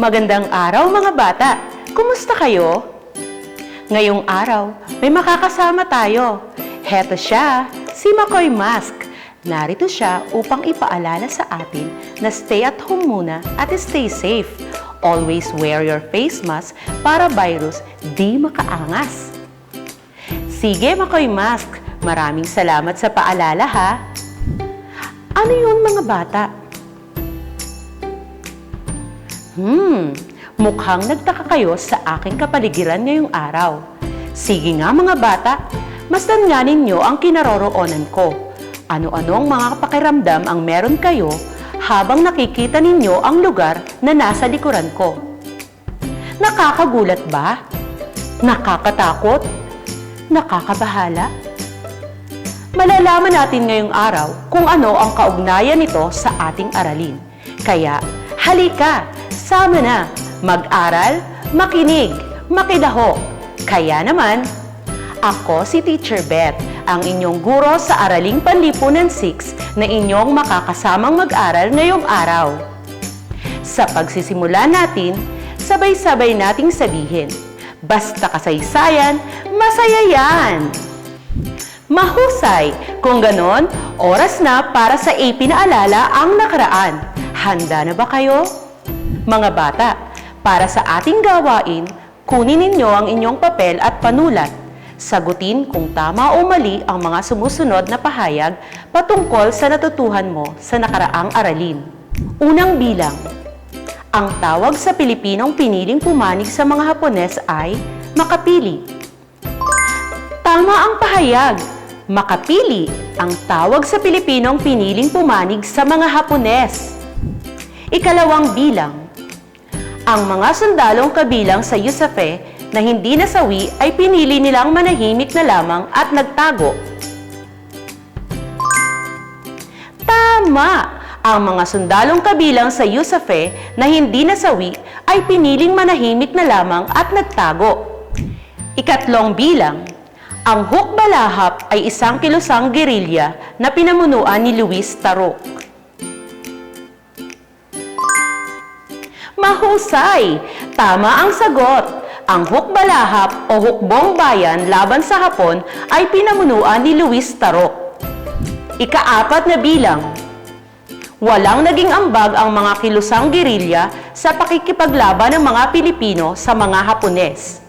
Magandang araw mga bata! Kumusta kayo? Ngayong araw, may makakasama tayo. Heto siya, si Makoy Mask. Narito siya upang ipaalala sa atin na stay at home muna at stay safe. Always wear your face mask para virus di makaangas. Sige Makoy Mask, maraming salamat sa paalala ha. Ano yun mga bata? Mukhang nagtaka kayo sa aking kapaligiran ngayong araw. Sige nga mga bata, masdan nga ninyo ang kinaroroonan ko. Ano-anong mga pakiramdam ang meron kayo habang nakikita ninyo ang lugar na nasa likuran ko? Nakakagulat ba? Nakakatakot? Nakakabahala? Malalaman natin ngayong araw kung ano ang kaugnayan nito sa ating aralin. Kaya, halika! Sama na, mag-aral, makinig, makidaho. Kaya naman, ako si Teacher Beth, ang inyong guro sa Araling Panlipunan 6 na inyong makakasamang mag-aral ngayong araw. Sa pagsisimula natin, sabay-sabay nating sabihin, basta kasaysayan, masaya yan! Mahusay! Kung ganon, oras na para sa ipinaalala ang nakaraan. Handa na ba kayo? Mga bata, para sa ating gawain, kunin ninyo ang inyong papel at panulat. Sagutin kung tama o mali ang mga sumusunod na pahayag patungkol sa natutuhan mo sa nakaraang aralin. Unang bilang. Ang tawag sa Pilipinong piniling pumanig sa mga Hapones ay makapili. Tama ang pahayag. Makapili ang tawag sa Pilipinong piniling pumanig sa mga Hapones. Ikalawang bilang. Ang mga sundalong kabilang sa Yusafe na hindi nasawi ay pinili nilang manahimik na lamang at nagtago. Tama! Ang mga sundalong kabilang sa Yusafe na hindi nasawi ay piniling manahimik na lamang at nagtago. Ikatlong bilang. Ang Hukbalahap ay isang kilusang gerilya na pinamunuan ni Luis Taruk. Mahusay! Tama ang sagot! Ang Hukbalahap o Hukbong Bayan laban sa Hapon ay pinamunuan ni Luis Taruk. Ikaapat na bilang. Walang naging ambag ang mga kilusang gerilya sa pakikipaglaban ng mga Pilipino sa mga Hapones.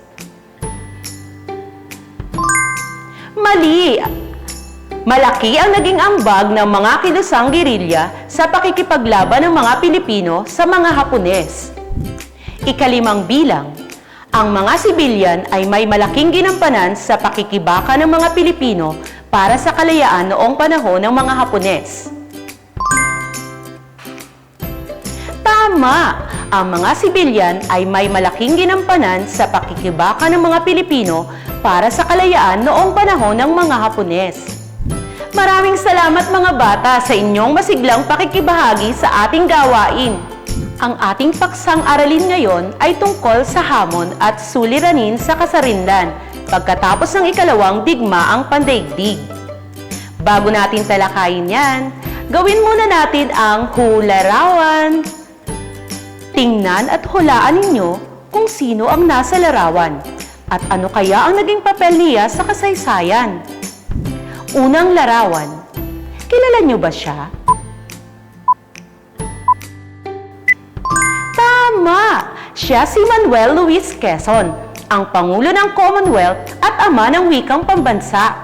Mali! Malaki ang naging ambag ng mga kilusang gerilya sa pakikipaglaban ng mga Pilipino sa mga Hapones. Ikalimang bilang, ang mga sibilyan ay may malaking ginampanan sa pakikibaka ng mga Pilipino para sa kalayaan noong panahon ng mga Hapones. Tama! Ang mga sibilyan ay may malaking ginampanan sa pakikibaka ng mga Pilipino para sa kalayaan noong panahon ng mga Hapones. Maraming salamat mga bata sa inyong masiglang pakikibahagi sa ating gawain. Ang ating paksang aralin ngayon ay tungkol sa hamon at suliranin sa kasarinlan pagkatapos ng ikalawang digmaang pandaigdig. Bago natin talakayin yan, gawin muna natin ang hularawan. Tingnan at hulaan ninyo kung sino ang nasa larawan at ano kaya ang naging papel niya sa kasaysayan. Unang larawan. Kilala niyo ba siya? Tama! Siya si Manuel Luis Quezon, ang Pangulo ng Commonwealth at ama ng wikang pambansa.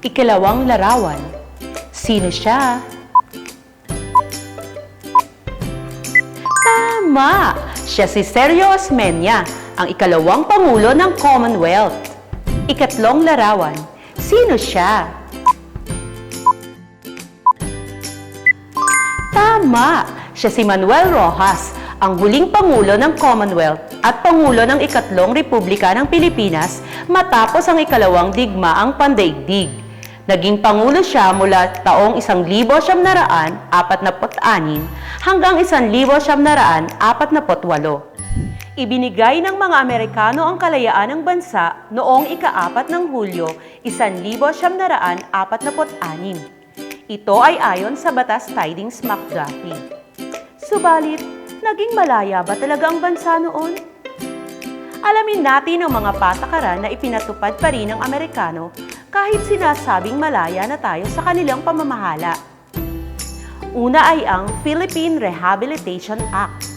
Ikalawang larawan. Sino siya? Tama! Siya si Sergio Osmeña, ang ikalawang Pangulo ng Commonwealth. Ikatlong larawan. Sino siya? Tama! Siya si Manuel Rojas, ang huling Pangulo ng Commonwealth at Pangulo ng ikatlong Republika ng Pilipinas matapos ang ikalawang digmaang pandaigdig. Naging Pangulo siya mula taong 1946 hanggang 1948. Ibinigay ng mga Amerikano ang kalayaan ng bansa noong ika-4 ng Hulyo 1946. Ito ay ayon sa Batas Tidings-McGuffey. Subalit, naging malaya ba talaga ang bansa noon? Alamin natin ang mga patakaran na ipinatupad pa rin ng Amerikano kahit sinasabing malaya na tayo sa kanilang pamamahala. Una ay ang Philippine Rehabilitation Act.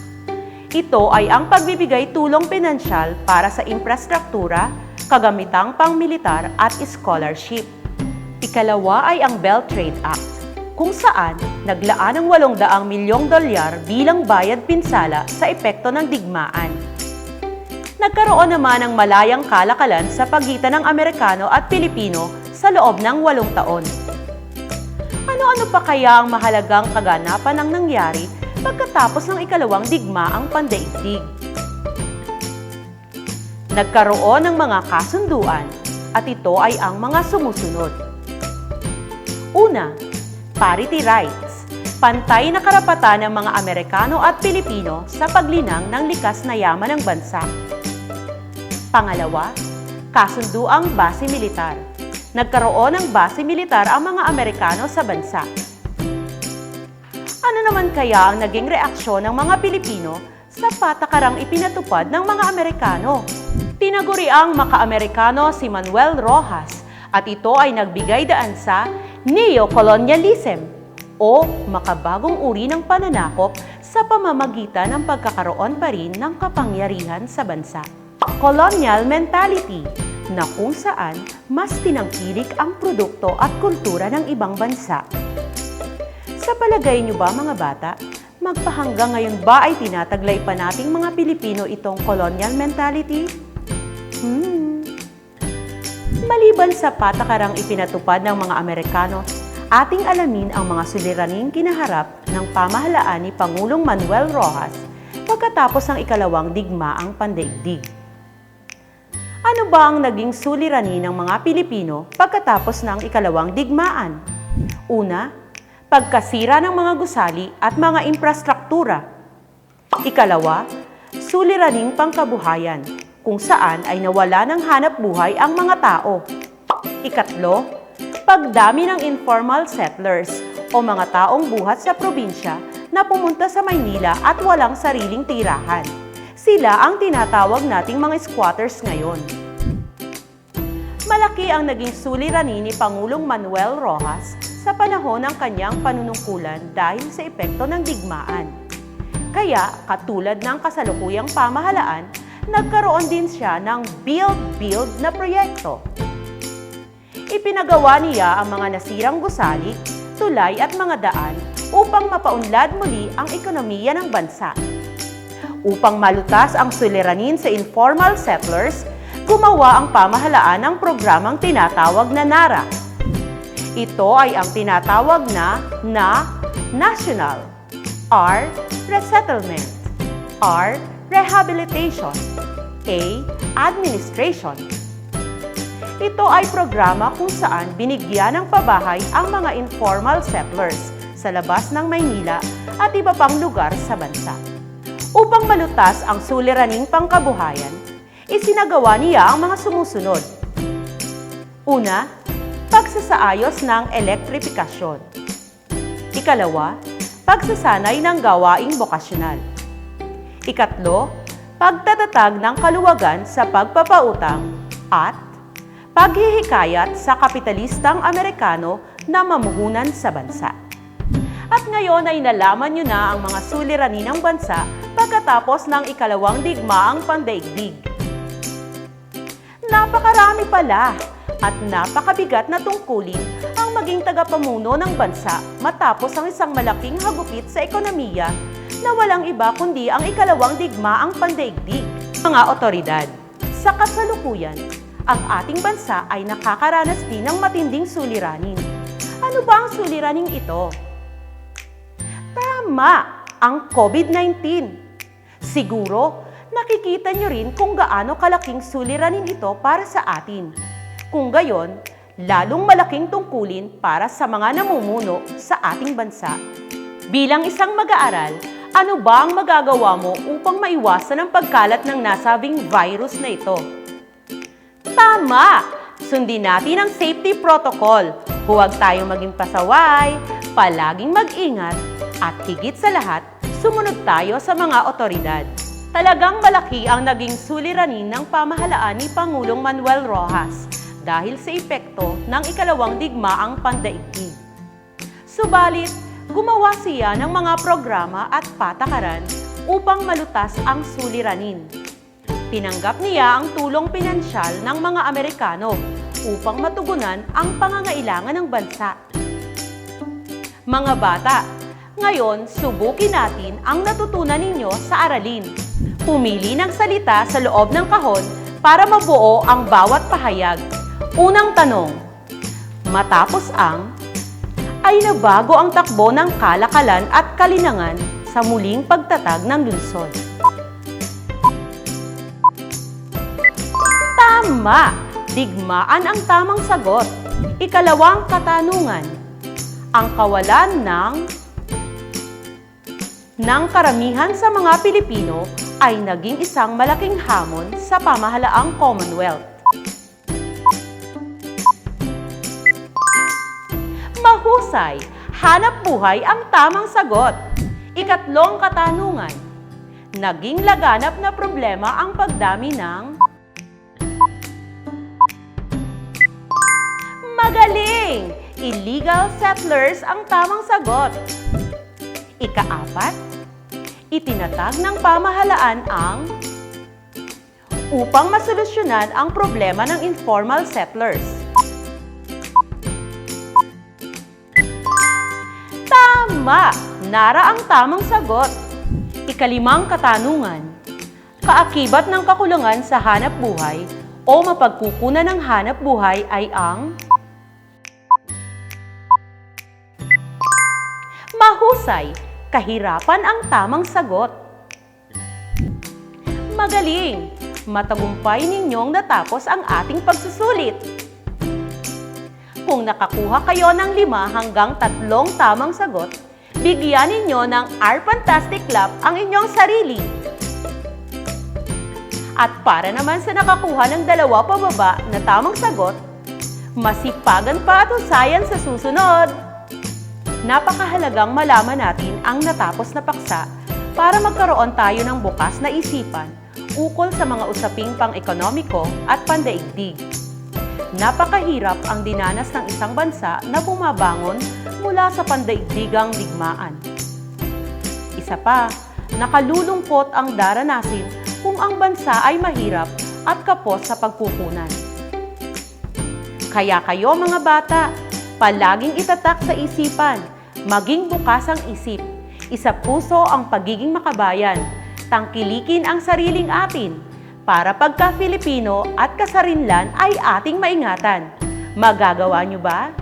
Ito ay ang pagbibigay tulong pinansyal para sa infrastruktura, kagamitang pangmilitar at scholarship. Ikalawa ay ang Bell Trade Act, kung saan naglaan ng $800 milyong bilang bayad pinsala sa epekto ng digmaan. Nagkaroon naman ng malayang kalakalan sa pagitan ng Amerikano at Pilipino sa loob ng 8 taon. Ano-ano pa kaya ang mahalagang kaganapan ang nangyari pagkatapos ng ikalawang digmaang pandaigdig? Nagkaroon ng mga kasunduan at ito ay ang mga sumusunod. Una, parity rights, pantay na karapatan ng mga Amerikano at Pilipino sa paglinang ng likas na yaman ng bansa. Pangalawa, kasunduang base militar. Nagkaroon ng base militar ang mga Amerikano sa bansa. Ano naman kaya ang naging reaksyon ng mga Pilipino sa patakarang ipinatupad ng mga Amerikano? Tinaguriang maka-Amerikano si Manuel Rojas at ito ay nagbigay daan sa neo-colonialism o makabagong uri ng pananakop sa pamamagitan ng pagkakaroon pa rin ng kapangyarihan sa bansa. Colonial mentality na kung saan mas tinangkilik ang produkto at kultura ng ibang bansa. Sa palagay niyo ba mga bata, magpahanggang ngayon ba ay tinataglay pa nating mga Pilipino itong colonial mentality? Maliban sa patakarang ipinatupad ng mga Amerikano, ating alamin ang mga suliraning kinaharap ng pamahalaan ni Pangulong Manuel Rojas pagkatapos ng ikalawang digmaang pandaigdig. Ano ba ang naging suliranin ng mga Pilipino pagkatapos ng ikalawang digmaan? Una, pagkasira ng mga gusali at mga infrastruktura. Ikalawa, suliraning pangkabuhayan, kung saan ay nawala ng hanap buhay ang mga tao. Ikatlo, pagdami ng informal settlers o mga taong buhat sa probinsya na pumunta sa Maynila at walang sariling tirahan. Sila ang tinatawag nating mga squatters ngayon. Malaki ang naging suliranin ni Pangulong Manuel Rojas sa panahon ng kanyang panunungkulan dahil sa epekto ng digmaan. Kaya, katulad ng kasalukuyang pamahalaan, nagkaroon din siya ng build na proyekto. Ipinagawa niya ang mga nasirang gusali, tulay at mga daan upang mapaunlad muli ang ekonomiya ng bansa. Upang malutas ang suliranin sa informal settlers, gumawa ang pamahalaan ng programang tinatawag na NARA. Ito ay ang tinatawag na National, R. Resettlement, R. Rehabilitation, A. Administration. Ito ay programa kung saan binigyan ng pabahay ang mga informal settlers sa labas ng Maynila at iba pang lugar sa bansa. Upang malutas ang suliraning pangkabuhayan, isinagawa niya ang mga sumusunod. Una, pagsasaayos ng elektrifikasyon. Ikalawa, pagsasanay ng gawaing bokasyonal. Ikatlo, pagtatatag ng kaluwagan sa pagpapautang at paghihikayat sa kapitalistang Amerikano na mamuhunan sa bansa. At ngayon ay nalaman niyo na ang mga suliranin ng bansa pagkatapos ng ikalawang digmaang pandaigdig. Napakarami pala at napakabigat na tungkulin ang maging tagapamuno ng bansa matapos ang isang malaking hagupit sa ekonomiya na walang iba kundi ang ikalawang digmaang pandaigdig. Mga otoridad, sa kasalukuyan, ang ating bansa ay nakakaranas din ng matinding suliranin. Ano ba ang suliraning ito? Tama, ang COVID-19. Siguro, nakikita nyo rin kung gaano kalaking suliranin ito para sa atin. Kung gayon, lalong malaking tungkulin para sa mga namumuno sa ating bansa. Bilang isang mag-aaral, ano ba ang magagawa mo upang maiwasan ang pagkalat ng nasabing virus na ito? Tama! Sundin natin ang safety protocol. Huwag tayong maging pasaway, palaging mag-ingat, at higit sa lahat, sumunod tayo sa mga otoridad. Talagang malaki ang naging suliranin ng pamahalaan ni Pangulong Manuel Roxas dahil sa epekto ng ikalawang digmaang pandaigdig. Subalit, gumawa siya ng mga programa at patakaran upang malutas ang suliranin. Tinanggap niya ang tulong pinansyal ng mga Amerikano upang matugunan ang pangangailangan ng bansa. Mga bata, ngayon subukin natin ang natutunan ninyo sa aralin. Pumili ng salita sa loob ng kahon para mabuo ang bawat pahayag. Unang tanong, matapos ang, ay nabago ang takbo ng kalakalan at kalinangan sa muling pagtatag ng lungsod. Tama! Digmaan ang tamang sagot. Ikalawang katanungan, ang kawalan ng karamihan sa mga Pilipino ay naging isang malaking hamon sa pamahalaang Commonwealth. Mahusay! Hanap buhay ang tamang sagot. Ikatlong katanungan, naging laganap na problema ang pagdami ng... Magaling! Illegal settlers ang tamang sagot. Ikaapat, itinatag ng pamahalaan ang upang masolusyonan ang problema ng informal settlers. Tama! Nara ang tamang sagot. Ikalimang katanungan, kaakibat ng kakulangan sa hanap buhay o mapagkukunan ng hanap buhay ay ang... Mahusay! Kahirapan ang tamang sagot. Magaling! Matagumpay ninyong natapos ang ating pagsusulit. Kung nakakuha kayo ng 5 hanggang 3 tamang sagot, bigyan ninyo ng Our Fantastic Clap ang inyong sarili. At para naman sa nakakuha ng 2 pababa na tamang sagot, masipagan pa at husayan sa susunod. Napakahalagang malaman natin ang natapos na paksa para magkaroon tayo ng bukas na isipan ukol sa mga usaping pang-ekonomiko at pandaigdig. Napakahirap ang dinanas ng isang bansa na bumabangon mula sa pandaigdigang digmaan. Isa pa, nakalulungkot ang daranasin kung ang bansa ay mahirap at kapos sa pagkukunan. Kaya kayo mga bata, palaging itatak sa isipan, maging bukas ang isip, isa-puso ang pagiging makabayan, tangkilikin ang sariling atin, para pagka Filipino at kasarinlan ay ating maingatan. Magagawa nyo ba?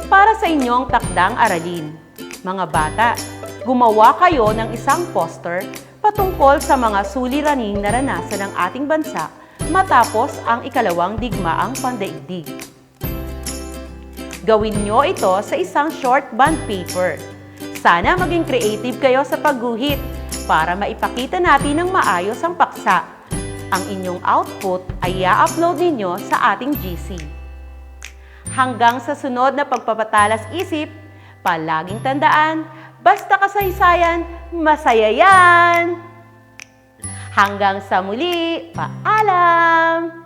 Para sa inyong takdang aralin, mga bata, gumawa kayo ng isang poster patungkol sa mga suliraning naranasan ng ating bansa matapos ang ikalawang digmaang pandaigdig. Gawin nyo ito sa isang short bond paper. Sana maging creative kayo sa pagguhit para maipakita natin ng maayos ang paksa. Ang inyong output ay i-upload ninyo sa ating GC. Hanggang sa sunod na pagpapatalas isip, palaging tandaan, basta kasaysayan, masaya yan! Hanggang sa muli, paalam!